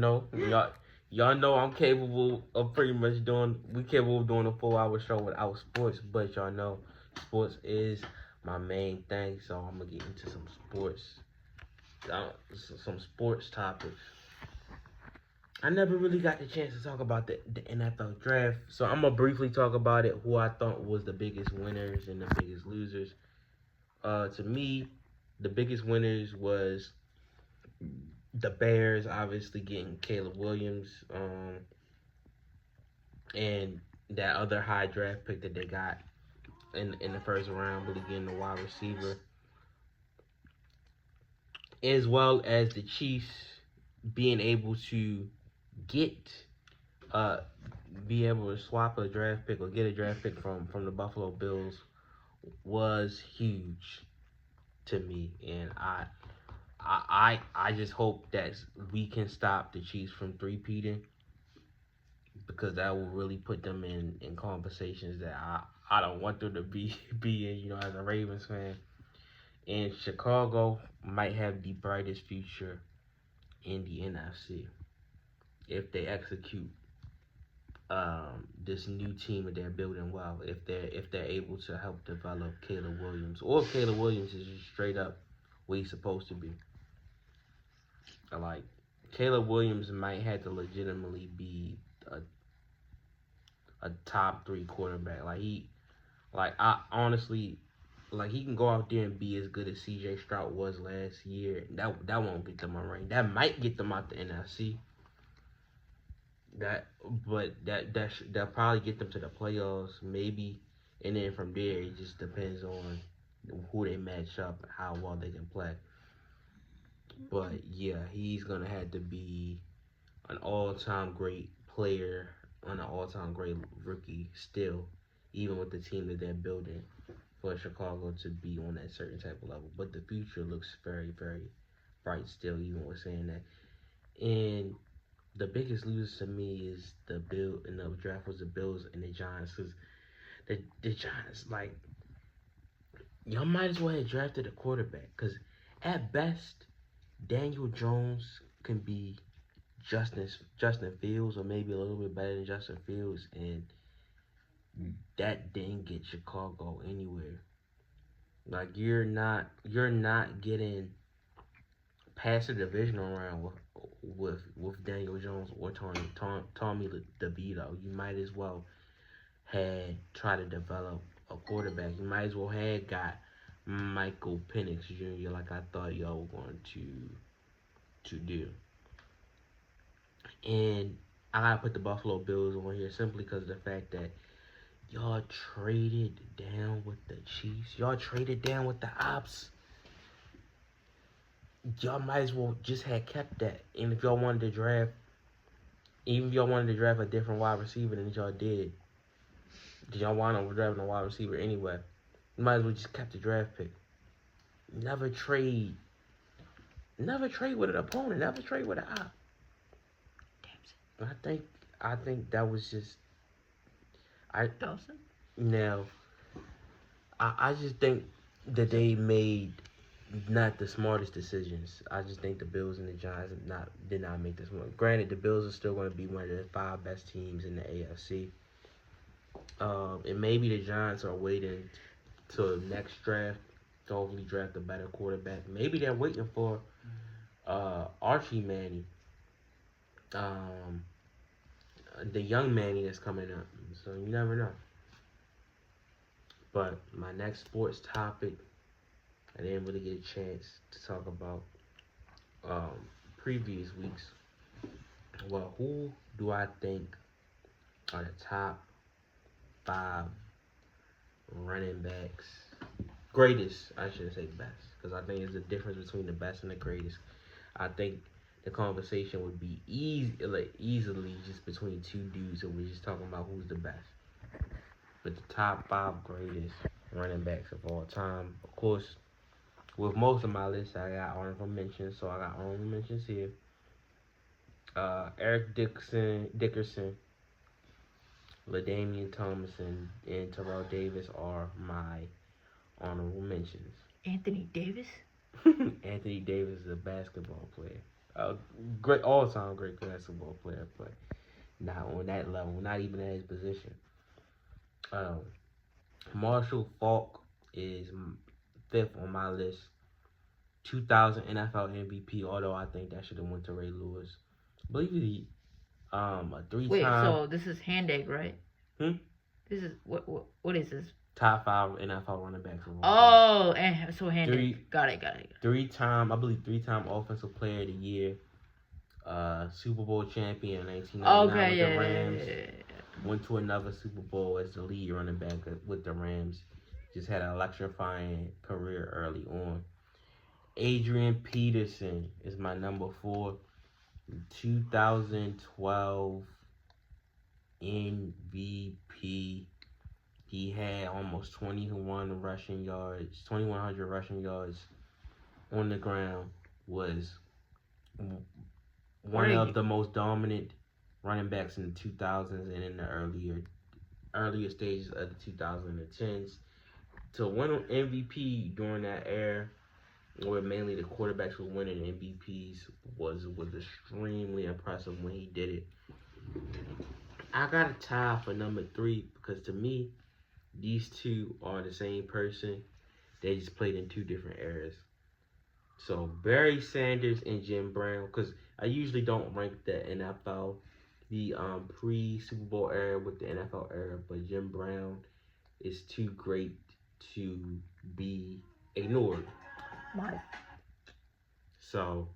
Y'all know I'm capable of doing a 4-hour show without sports, but y'all know sports is my main thing, so I'm gonna get into some sports topics. I never really got the chance to talk about the NFL draft, so I'm gonna briefly talk about it. Who I thought was the biggest winners and the biggest losers. To me, the biggest winners was the Bears, obviously getting Caleb Williams, and that other high draft pick that they got in the first round, really getting the wide receiver, as well as the Chiefs being able to be able to swap a draft pick or get a draft pick from the Buffalo Bills was huge to me, and I just hope that we can stop the Chiefs from three-peating, because that will really put them in conversations that I don't want them to be in, you know, as a Ravens fan. And Chicago might have the brightest future in the NFC if they execute this new team that they're building well. If they're able to help develop Caleb Williams, or if Caleb Williams is just straight up what he's supposed to be. Like, Caleb Williams might have to legitimately be a top 3 quarterback. I honestly, he can go out there and be as good as C.J. Stroud was last year. That won't get them a ring. That might get them out the NFC. That'll probably get them to the playoffs, maybe, and then from there it just depends on who they match up and how well they can play. But yeah, he's gonna have to be an all-time great player and an all-time great rookie still, even with the team that they're building, for Chicago to be on that certain type of level. But the future looks very, very bright still, even with saying that. And the biggest losers to me is the draft was the Bills and the Giants, because the Giants, y'all might as well have drafted a quarterback, because at best, Daniel Jones can be Justin Fields, or maybe a little bit better than Justin Fields, and that didn't get Chicago anywhere. Like you're not getting past the divisional round with Daniel Jones or Tommy DeVito. You might as well had tried to develop a quarterback. You might as well had got Michael Penix Jr. like I thought y'all were going to do. And I gotta put the Buffalo Bills on here simply because of the fact that y'all traded down with the Chiefs. Y'all traded down with the Ops. Y'all might as well just had kept that. And if y'all wanted to draft, even if y'all wanted to draft a different wide receiver than y'all did, because y'all wound up drafting a wide receiver anyway, you might as well just kept the draft pick. Never trade. Never trade with an opponent. Never trade with an op. I think that was just. Dawson? Now, I just think that they made not the smartest decisions. I just think the Bills and the Giants did not make this one. Granted, the Bills are still going to be one of the 5 best teams in the AFC. And maybe the Giants are waiting till next draft to hopefully draft a better quarterback. Maybe they're waiting for Archie Manning, the young Manning that's coming up. So you never know. But my next sports topic, I didn't really get a chance to talk about previous weeks. Well, who do I think are the top 5 running backs? Greatest, I shouldn't say best, because I think there's a difference between the best and the greatest. I think the conversation would be easily just between 2 dudes, and we're just talking about who's the best. But the top 5 greatest running backs of all time, of course, with most of my list, I got honorable mentions, so I got honorable mentions here. Eric Dickerson, LaDainian Tomlinson, and Terrell Davis are my honorable mentions. Anthony Davis? Anthony Davis is a basketball player. Great, all-time great basketball player, but not on that level, not even at his position. Marshall Faulk is 5th on my list. 2000 NFL MVP, although I think that should have went to Ray Lewis. I believe he a 3-time. Wait, so this is hand egg, right? This is what is this? Top 5 NFL running backs. Oh, and so hand egg. Got it. 3-time, I believe 3-time Offensive Player of the Year. Super Bowl champion in 1999 with the Rams. Yeah. Went to another Super Bowl as the lead running back with the Rams. Just had an electrifying career early on. Adrian Peterson is my number 4. 2012 MVP. He had almost 2100 rushing yards on the ground. Was one of the most dominant running backs in the 2000s and in the earlier stages of the 2010s. To win an MVP during that era, where mainly the quarterbacks were winning MVPs, was extremely impressive when he did it. I got a tie for number 3 because to me, these two are the same person. They just played in 2 different eras. So Barry Sanders and Jim Brown, because I usually don't rank the NFL, the pre-Super Bowl era with the NFL era, but Jim Brown is too great to be ignored. Why? So,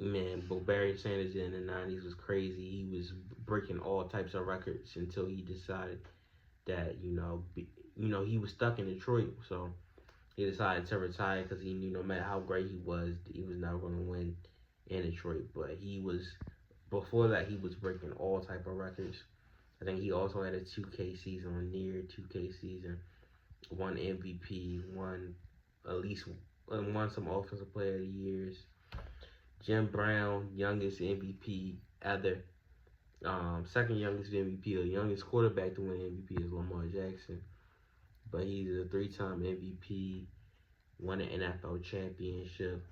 man, but Barry Sanders in the 90s was crazy. He was breaking all types of records until he decided that, he was stuck in Detroit. So he decided to retire because he knew no matter how great he was never going to win in Detroit. But before that, he was breaking all type of records. I think he also had a 2K season, a near 2K season, won MVP, won some Offensive Player of the Years. Jim Brown, youngest MVP ever. Second youngest MVP. The youngest quarterback to win MVP is Lamar Jackson. But he's a 3-time MVP, won an NFL championship.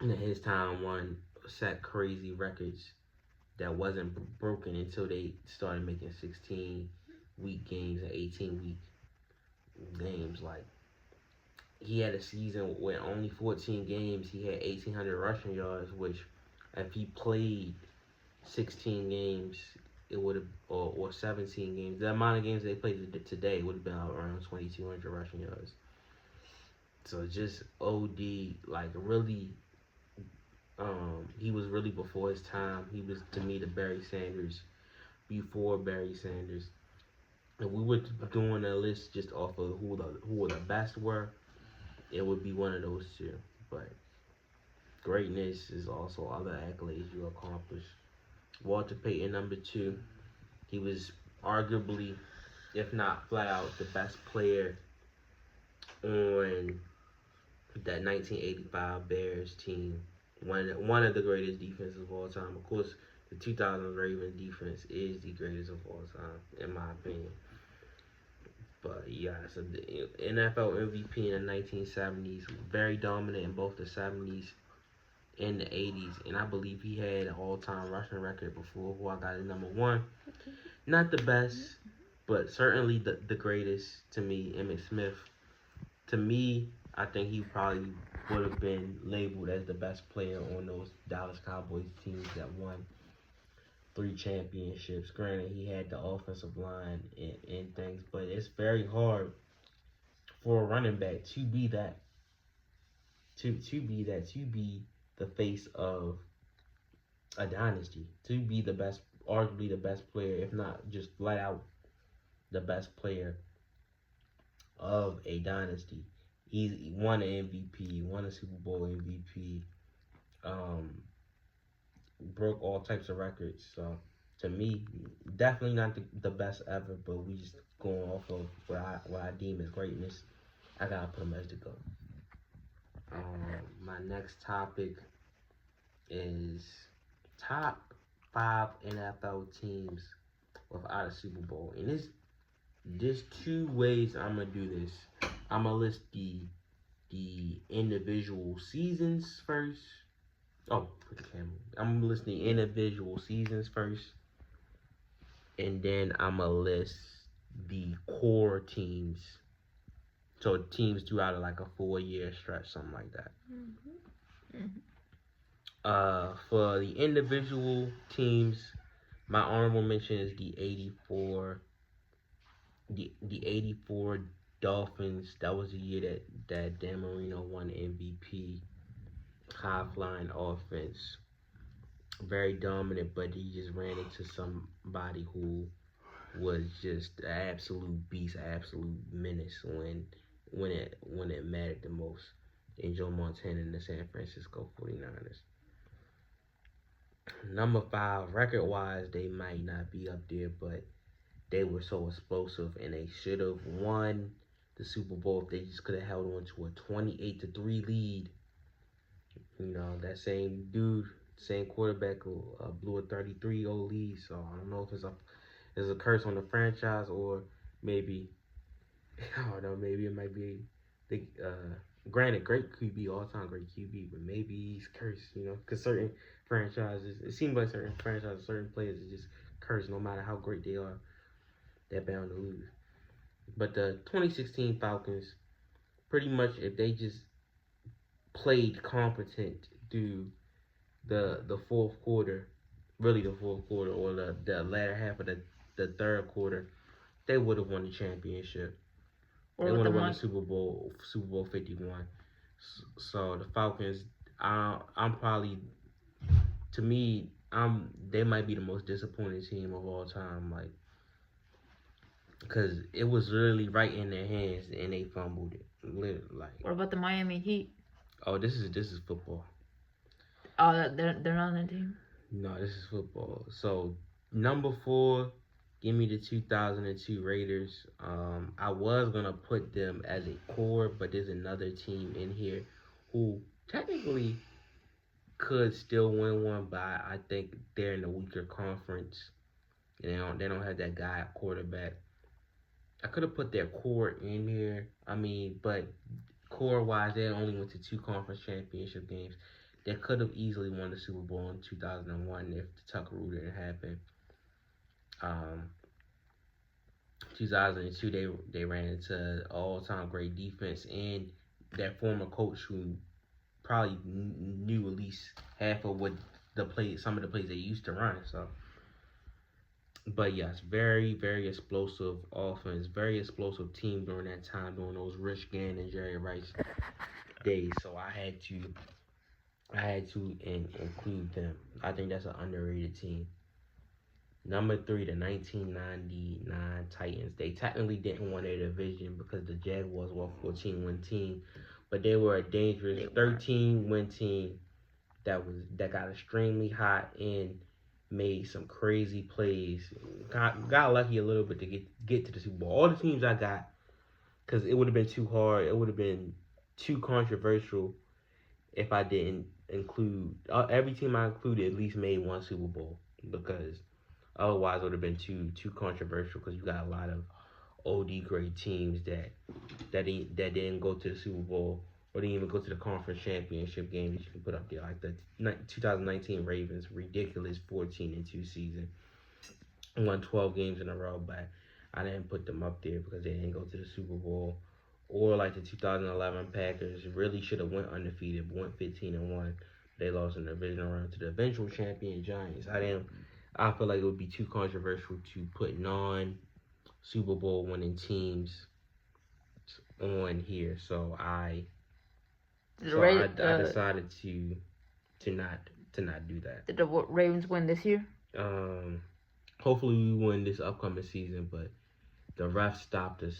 And at his time won set crazy records that wasn't broken until they started making 16-week games and 18-week games. Like, he had a season with only 14 games. He had 1,800 rushing yards, which if he played 16 games, it would have, or 17 games. The amount of games they played today would have been around 2,200 rushing yards. So just OD, like really, he was really before his time. He was, to me, the Barry Sanders before Barry Sanders. If we were doing a list just off of who the best were, it would be one of those two. But greatness is also other accolades you accomplish. Walter Payton, number 2. He was arguably, if not flat out, the best player on that 1985 Bears team. One of the greatest defenses of all time. Of course, the 2000 Ravens defense is the greatest of all time, in my opinion. But yeah, so the NFL MVP in the 1970s, very dominant in both the 70s and the 80s, and I believe he had an all-time rushing record before, who I got at number 1. Not the best, but certainly the greatest to me, Emmitt Smith. To me, I think he probably would have been labeled as the best player on those Dallas Cowboys teams that won 3 championships. Granted, he had the offensive line and things, but it's very hard for a running back to be that. To be the face of a dynasty, to be the best, arguably the best player, if not just flat out the best player of a dynasty. He won an MVP, won a Super Bowl MVP, broke all types of records. So to me, definitely not the best ever, but we just going off of what I deem as greatness. I gotta put him as the GOAT. My next topic is top 5 NFL teams without a Super Bowl, and there's 2 ways I'm gonna do this. I'm gonna list the individual seasons first. Oh, put the camera. I'm gonna list the individual seasons first, and then I'm gonna list the core teams. So teams throughout like a 4-year stretch, something like that. For the individual teams, my honorable mention is the 84 Dolphins. That was the year that Dan Marino won MVP. High flying offense, very dominant, but he just ran into somebody who was just an absolute beast, an absolute menace when it mattered the most. In Joe Montana and the San Francisco 49ers. Number 5, record wise, they might not be up there, but they were so explosive and they should have won the Super Bowl if they just could have held on to a 28-3 lead. You know, that same dude, same quarterback blew a 33-0 lead. So I don't know if it's a curse on the franchise, or maybe, I don't know, maybe it might be the granted, great QB, all-time great QB, but maybe he's cursed, you know, because certain franchises, it seems like certain franchises, certain players are just cursed. No matter how great they are, they're bound to lose. But the 2016 Falcons, pretty much, if they just played competent through the fourth quarter, really the fourth quarter, or the latter half of the third quarter, they would have won the championship. They would have won the Super Bowl 51. So the Falcons, I'm probably, to me, they might be the most disappointing team of all time, like, because it was really right in their hands and they fumbled it. Literally, like. What about the Miami Heat? Oh, this is football. Oh, they're not on the team? No, this is football. So number 4, give me the 2002 Raiders. I was gonna put them as a core, but there's another team in here who technically could still win one, but I think they're in a weaker conference. And they don't have that guy at quarterback. I could have put their core in here. I mean, but core wise, they only went to 2 conference championship games. They could have easily won the Super Bowl in 2001 if the Tucker rule didn't happen. 2002, they ran into all-time great defense and that former coach who probably knew at least half of what some of the plays they used to run. So, but yes, very very explosive offense, very explosive team during that time, during those Rich Gann and Jerry Rice days. So I had to include them. I think that's an underrated team. Number 3, the 1999 Titans. They technically didn't win their division because the Jaguars were a 14-win team, but they were a dangerous 13-win team that got extremely hot and made some crazy plays. Got lucky a little bit to get to the Super Bowl. All the teams I got, because it would have been too hard. It would have been too controversial if I didn't include every team I included at least made one Super Bowl, because otherwise it would have been too controversial, because you got a lot of OD great teams that didn't go to the Super Bowl or didn't even go to the conference championship game that you can put up there, like the 2019 Ravens, ridiculous 14-2 season, won 12 games in a row, but I didn't put them up there because they didn't go to the Super Bowl. Or like the 2011 Packers, really should have went undefeated, went 15-1. They lost in the divisional round to the eventual champion Giants. I feel like it would be too controversial to put non-Super Bowl winning teams on here, so I decided to not do that. Did the Ravens win this year? Hopefully we win this upcoming season, but the refs stopped us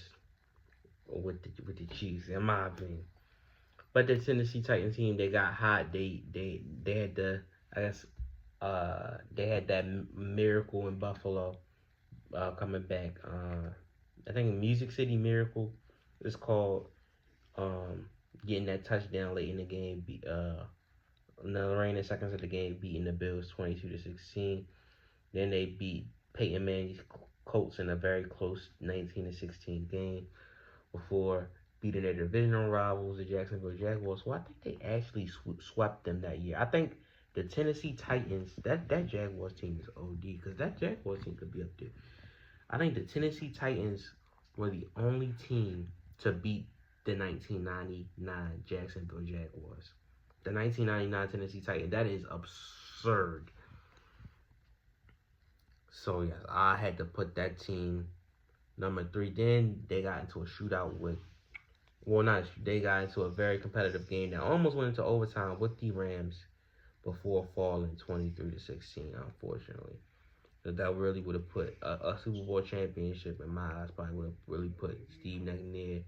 with the Chiefs, in my opinion. But the Tennessee Titans team, they got hot. They had they had that miracle in Buffalo coming back. I think Music City Miracle is called. Getting that touchdown late in the game, in the remaining seconds of the game, beating the Bills 22-16. Then they beat Peyton Manning's Colts in a very close 19-16 game before beating their divisional rivals, the Jacksonville Jaguars. So I think they actually swept them that year. I think the Tennessee Titans, that Jaguars team is OD, because that Jaguars team could be up there. I think the Tennessee Titans were the only team to beat the 1999 Jacksonville Jaguars. The 1999 Tennessee Titans, that is absurd. So, yes, I had to put that team number 3. Then they got into a shootout they got into a very competitive game that almost went into overtime with the Rams before falling 23-16, unfortunately. So that really would have put a Super Bowl championship, in my eyes, probably would have really put Steve McNair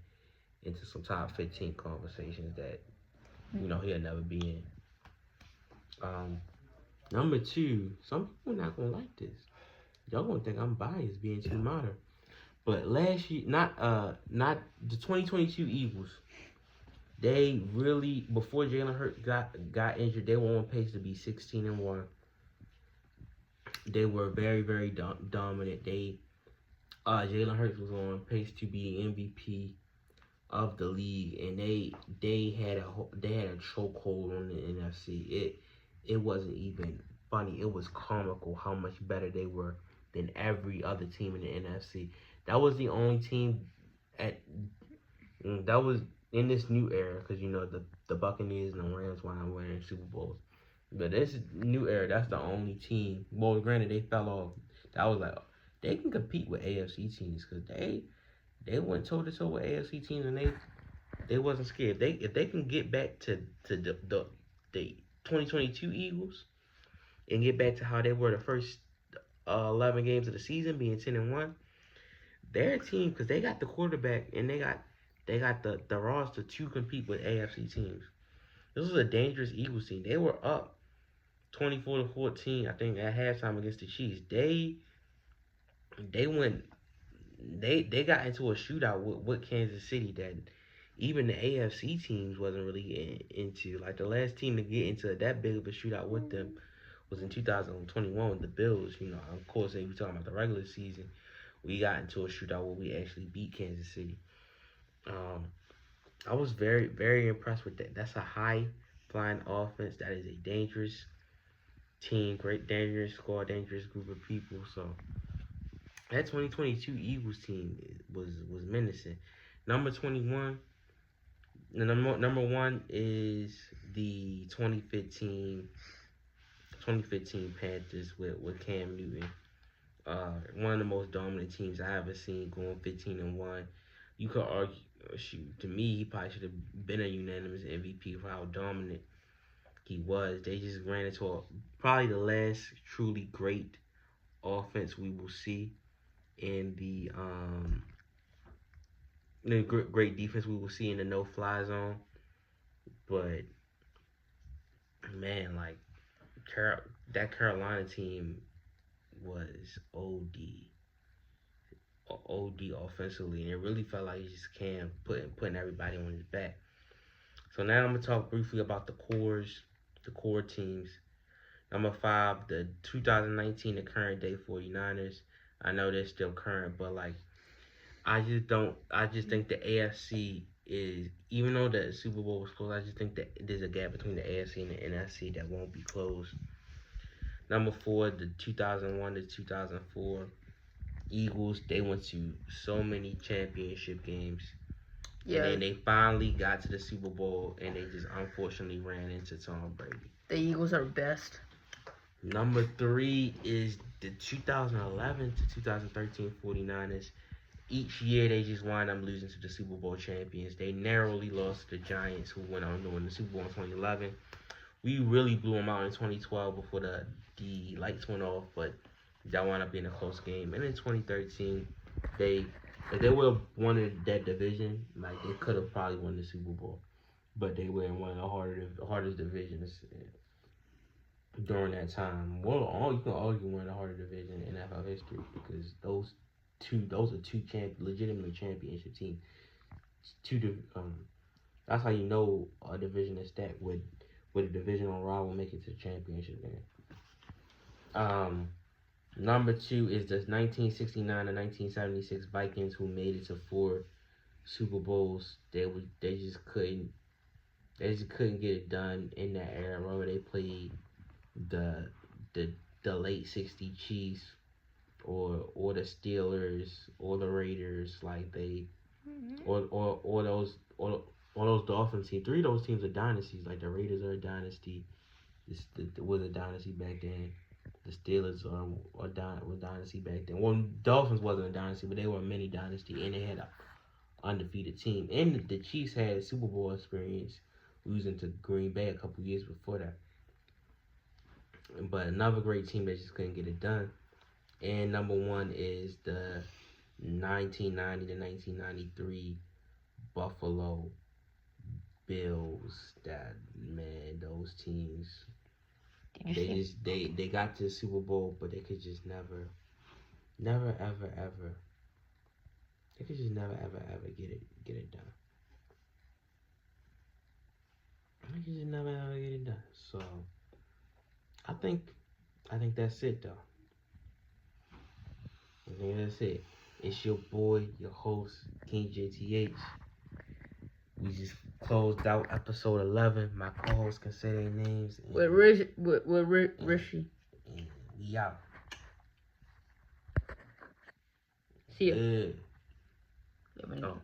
into some top 15 conversations that, he'll never be in. Number 2, some people not going to like this. Y'all going to think I'm biased being too modern. But last year, not the 2022 Eagles, they really, before Jalen Hurts got injured, they were on pace to be 16-1. They were very, very dominant. Jalen Hurts was on pace to be MVP of the league, and they had a chokehold on the NFC. It wasn't even funny. It was comical how much better they were than every other team in the NFC. That was the only team that was in this new era, because the Buccaneers and the Rams wound up winning Super Bowls. But this new era, that's the only team. Well, granted, they fell off. That was like, they can compete with AFC teams, because they went toe to toe with AFC teams, and they wasn't scared. If they can get back to the 2022 Eagles and get back to how they were the first 11 games of the season, being 10-1, their team, because they got the quarterback and they got the roster to compete with AFC teams. This was a dangerous Eagles team. They were up 24-14, I think, at halftime against the Chiefs. They got into a shootout with Kansas City that even the AFC teams wasn't really into. Like, the last team to get into that big of a shootout with them was in 2021 with the Bills. Of course, if we're talking about the regular season, we got into a shootout where we actually beat Kansas City. I was very, very impressed with that. That's a high flying offense. That is a dangerous team, great, dangerous squad, dangerous group of people. So that 2022 Eagles team was menacing. Number 21, number one is the 2015 Panthers with Cam Newton. One of the most dominant teams I ever seen, going 15-1. You could argue, shoot, to me, he probably should have been a unanimous MVP for how dominant he was. They just ran into probably the last truly great offense we will see, and the great defense we will see in the no-fly zone. But man, like that Carolina team was OD offensively, and it really felt like he just Cam putting everybody on his back. So now I'm gonna talk briefly about the core teams. Number 5, the 2019, the current day 49ers. I know they're still current, but like I just think the AFC is, even though the Super Bowl was closed, I just think that there's a gap between the AFC and the NFC that won't be closed. Number 4, the 2001 to 2004 Eagles. They went to so many championship games. Yeah. And then they finally got to the Super Bowl, and they just unfortunately ran into Tom Brady. The Eagles are best. Number 3 is the 2011 to 2013 49ers. Each year, they just wind up losing to the Super Bowl champions. They narrowly lost to the Giants, who went on to win the Super Bowl in 2011. We really blew them out in 2012 before the lights went off, but that wound up being a close game. And in 2013, if they would have won that division, like they could have probably won the Super Bowl, but they were in one of the hardest divisions during that time. Well, you can argue one of the harder divisions in NFL history, because those are two legitimately championship teams. That's how you know a division is stacked with a divisional rival make it to the championship game. Number 2 is the 1969 and 1976 Vikings, who made it to 4 Super Bowls. They just couldn't get it done in that era. Where they played the late '60s Chiefs or the Steelers or the Raiders, like they or those Dolphins teams. 3 of those teams are dynasties. Like the Raiders are a dynasty. Was a dynasty back then. The Steelers were dynasty back then. Well, Dolphins wasn't a dynasty, but they were a mini dynasty, and they had an undefeated team. And the Chiefs had Super Bowl experience, losing to Green Bay a couple years before that. But another great team that just couldn't get it done. And number 1 is the 1990 to 1993 Buffalo Bills. Those teams. They got to the Super Bowl, but they could just never ever. They could just never ever get it done. They could just never ever get it done. So I think that's it, though. I think that's it. It's your boy, your host, King JTH. We just closed out episode 11. My co-hosts can say their names. With Rishi. And we out. See ya. Oh.